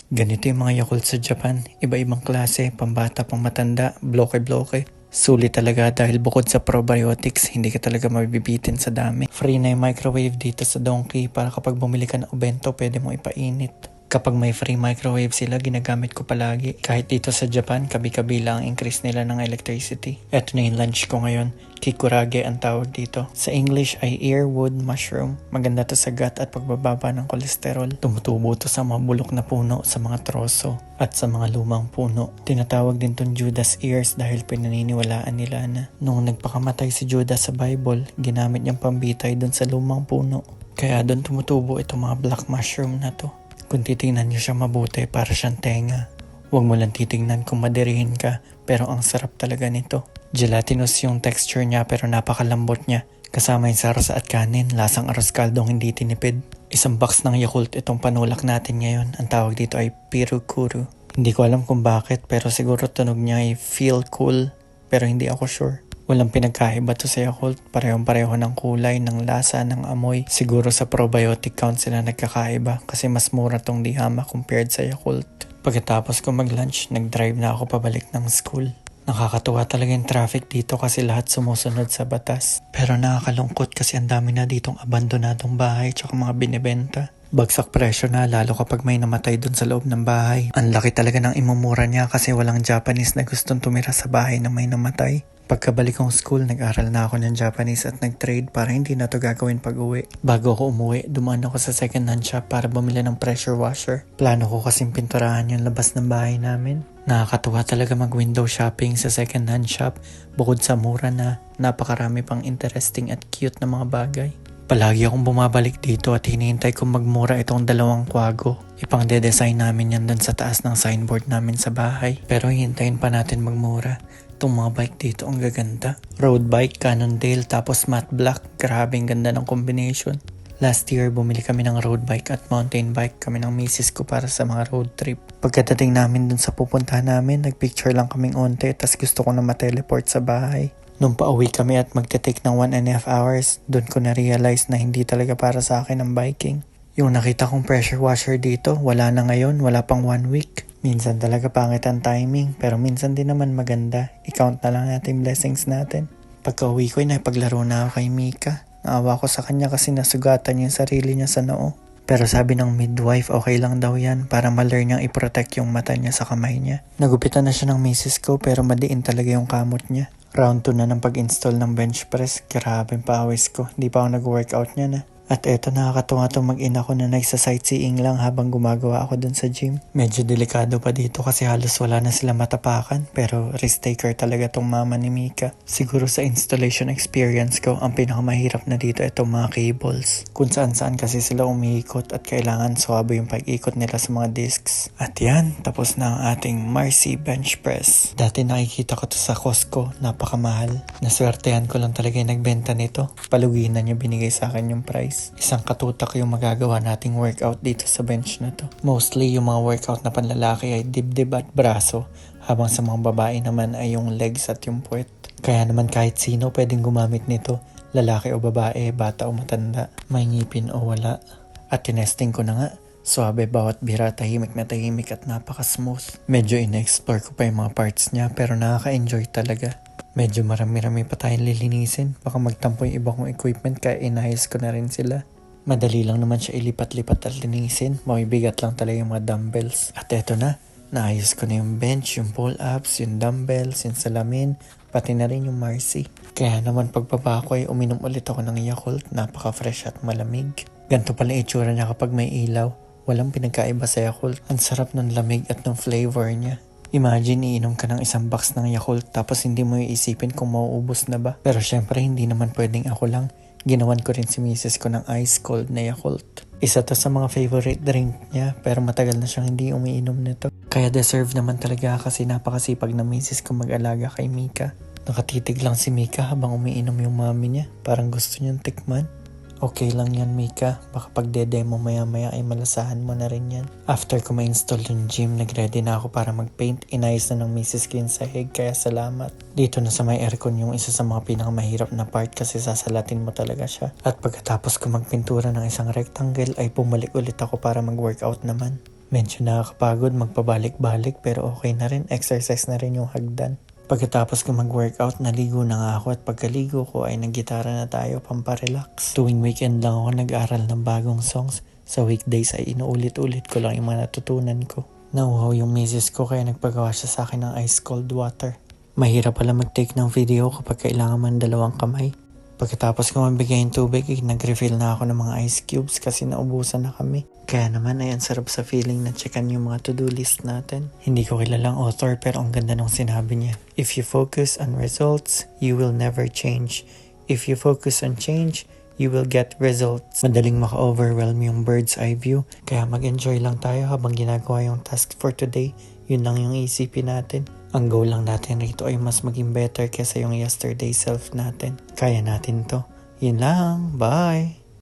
Ganito yung mga Yakult sa Japan. Iba-ibang klase, pambata, pang matanda, bloke-bloke. Sulit talaga dahil bukod sa probiotics, hindi ka talaga mabibitin sa dami. Free na yung microwave dito sa Donkey para kapag bumili ka ng obento, pwede mo ipainit. Kapag may free microwave sila, ginagamit ko palagi. Kahit dito sa Japan, kabi-kabi lang ang increase nila ng electricity. Eto na yung lunch ko ngayon. Kikurage ang tawag dito. Sa English ay earwood mushroom. Maganda to sa gut at pagbababa ng kolesterol. Tumutubo to sa mga bulok na puno, sa mga troso, at sa mga lumang puno. Tinatawag din tong Judas ears dahil pinaniniwalaan nila na nung nagpakamatay si Judas sa Bible, ginamit niyang pambitay dun sa lumang puno. Kaya dun tumutubo itong mga black mushroom na to. Kung titingnan nyo siya mabuti, para siyang tenga. Huwag mo lang titingnan kung madirihin ka, pero ang sarap talaga nito. Gelatinous yung texture niya pero napakalambot niya. Kasama yung sarsa at kanin, lasang arroz kaldong hindi tinipid. Isang box ng Yakult itong panulak natin ngayon. Ang tawag dito ay Pirukuru. Hindi ko alam kung bakit pero siguro tunog niya ay feel cool, pero hindi ako sure. Walang pinagkaiba to sa Yakult. Parehong-pareho ng kulay, ng lasa, ng amoy. Siguro sa probiotic count sila nagkakaiba kasi mas mura tong Dihama compared sa Yakult. Pagkatapos ko mag-lunch, nag-drive na ako pabalik ng school. Nakakatuwa talaga yung traffic dito kasi lahat sumusunod sa batas. Pero nakakalungkot kasi ang dami na ditong abandonadong bahay tsaka mga binibenta. Bagsak presyo na lalo kapag may namatay dun sa loob ng bahay. Ang laki talaga ng imumura niya kasi walang Japanese na gustong tumira sa bahay na may namatay. Pagkabalik kong school, nag-aral na ako ng Japanese at nag-trade para hindi na to gagawin pag-uwi. Bago ako umuwi, dumaan ako sa second-hand shop para bumili ng pressure washer. Plano ko kasing pinturahan yung labas ng bahay namin. Nakakatuwa talaga mag-window shopping sa second-hand shop. Bukod sa mura na, napakarami pang interesting at cute na mga bagay. Palagi akong bumabalik dito at hinihintay kong magmura itong dalawang kwago. Ipang de-design namin yan dun sa taas ng signboard namin sa bahay. Pero hintayin pa natin magmura. Itong mga bike dito ang gaganda. Road bike, Cannondale, tapos matte black. Grabing ganda ng combination. Last year, bumili kami ng road bike at mountain bike kami ng misis ko para sa mga road trip. Pagkadating namin dun sa pupuntahan namin, nagpicture lang kaming onte tas gusto ko na mateleport sa bahay. Nung pauwi kami at magte-take ng 1.5 hours, dun ko na-realize na hindi talaga para sa akin ang biking. Yung nakita kong pressure washer dito, wala na ngayon, wala pang 1 week. Minsan talaga pangit ang timing, pero minsan din naman maganda. I-count na lang natin blessings natin. Pagka uwi ko, napaglaro na ako kay Mika. Naawa ko sa kanya kasi nasugatan yung sarili niya sa noo. Pero sabi ng midwife, okay lang daw yan para ma-learn niyang i-protect yung mata niya sa kamay niya. Nagupitan na siya ng misis ko pero madiin talaga yung kamot niya. Round 2 na ng pag-install ng bench press. Grabe yung pawis ko. Di pa ako nag-workout niya na. At eto, nakakatuwa itong mag-ina ko na nagsa-sightseeing lang habang gumagawa ako dun sa gym. Medyo delikado pa dito kasi halos wala na sila matapakan, pero risk taker talaga tong mama ni Mika. Siguro sa installation experience ko, ang pinakamahirap na dito itong mga cables. Kung saan-saan kasi sila umiikot at kailangan swabe yung pag-ikot nila sa mga discs. At yan, tapos na ang ating Marcy bench press. Dati nakikita ko to sa Costco, napakamahal. Naswertehan ko lang talaga yung nagbenta nito. Paluginan niya binigay sa akin yung price. Isang katutak yung magagawa nating workout dito sa bench na to. Mostly yung mga workout na panlalaki ay dibdib at braso, habang sa mga babae naman ay yung legs at yung puwet. Kaya naman kahit sino pwedeng gumamit nito, lalaki o babae, bata o matanda, may ngipin o wala. At tinesting ko na nga, swabe bawat bira, tahimik na tahimik at napaka-smooth. Medyo ina-explore ko pa yung mga parts niya pero nakaka-enjoy talaga. Medyo marami-rami pa tayong lilinisin. Baka magtampo yung iba kong equipment kaya inayos ko na rin sila. Madali lang naman siya ilipat-lipat at linisin. Mabibigat lang talaga yung mga dumbbells. At eto na, naayos ko na yung bench, yung pull-ups, yung dumbbells, yung salamin, pati na rin yung Marcy. Kaya naman pagbaba ko ay uminom ulit ako ng Yakult. Napaka-fresh at malamig. Ganito pala itsura niya kapag may ilaw. Walang pinagkaiba sa Yakult. Ang sarap ng lamig at ng flavor niya. Imagine, iinom ka ng isang box ng Yakult tapos hindi mo iisipin kung mauubos na ba. Pero syempre, hindi naman pwedeng ako lang. Ginawan ko rin si misis ko ng ice cold na Yakult. Isa to sa mga favorite drink niya pero matagal na siyang hindi umiinom nito. Kaya deserve naman talaga kasi napakasipag na misis ko mag-alaga kay Mika. Nakatitig lang si Mika habang umiinom yung mami niya. Parang gusto niyang tikman. Okay lang yan, Mika. Baka pag de-demo maya-maya ay malasahan mo na rin yan. After ko ma-install yung gym, nag-ready na ako para mag-paint. Inayos na ng misis ko yung sahig, kaya salamat. Dito na sa may aircon yung isa sa mga pinakamahirap na part kasi sasalatin mo talaga siya. At pagkatapos ko magpintura ng isang rectangle ay bumalik ulit ako para mag-workout naman. Medyo nakakapagod magpabalik-balik pero okay na rin, exercise na rin yung hagdan. Pagkatapos ko mag-workout, naligo na nga ako at pagkaligo ko ay naggitara na tayo pamparelax. Tuwing weekend lang ako nag-aral ng bagong songs. Sa weekdays ay inuulit-ulit ko lang yung mga natutunan ko. Nauhaw yung misis ko kaya nagpagawa siya sa akin ng ice cold water. Mahirap pala mag-take ng video kapag kailangan man 2 kamay. Pagkatapos ko mabigay yung tubig, nag-refill na ako ng mga ice cubes kasi naubusan na kami. Kaya naman ay ang sarap sa feeling na checkan yung mga to-do list natin. Hindi ko kilalang author pero ang ganda nung sinabi niya. If you focus on results, you will never change. If you focus on change, you will get results. Madaling maka-overwhelm yung bird's eye view. Kaya mag-enjoy lang tayo habang ginagawa yung task for today. Yun lang yung isipin natin. Ang goal lang natin rito ay mas maging better kesa yung yesterday self natin. Kaya natin to. Yun lang. Bye!